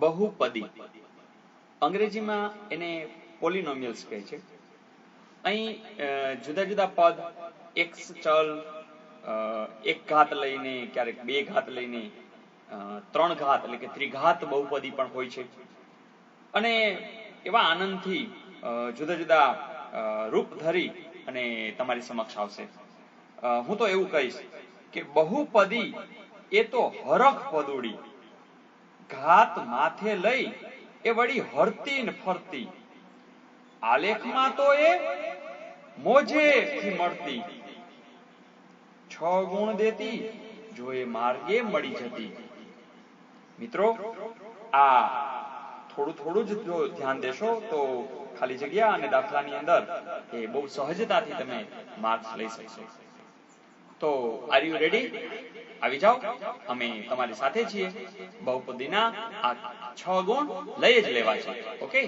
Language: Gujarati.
બહુપદી, અંગ્રેજીમાં એને પોલિનોમિયલ્સ કહે છે. અહીં જુદા જુદા પદ, એક ચલ, એક ઘાત લઈને, ક્યારેક બે ઘાત લઈને, ત્રણ ઘાત એટલે કે ત્રિઘાત બહુપદી પણ હોય છે. અને એવા આનંદથી જુદા જુદા રૂપ ધરી અને તમારી સમક્ષ આવશે. હું તો એવું કહીશ કે બહુપદી એ તો હરખ પદુડી, ઘાત માથે લઈ એ વળી હરતી ને ફરતી, આલેખમાં તો એ મોજેથી મળતી, 6 ગુણ દેતી જો એ માર્ગે મળી જતી. મિત્રો, આ થોડું થોડું જ જો ધ્યાન દેશો તો ખાલી જગ્યા અને દાખલાની અંદર એ બહુ સહજતાથી તમે માર્ક્સ લઈ શકશો. તો આર યુ રેડી? આવી જાઓ, અમે તમારી સાથે છીએ. બહુપદીના આ 6 ગુણ લઈ જ લેવા છે. ઓકે.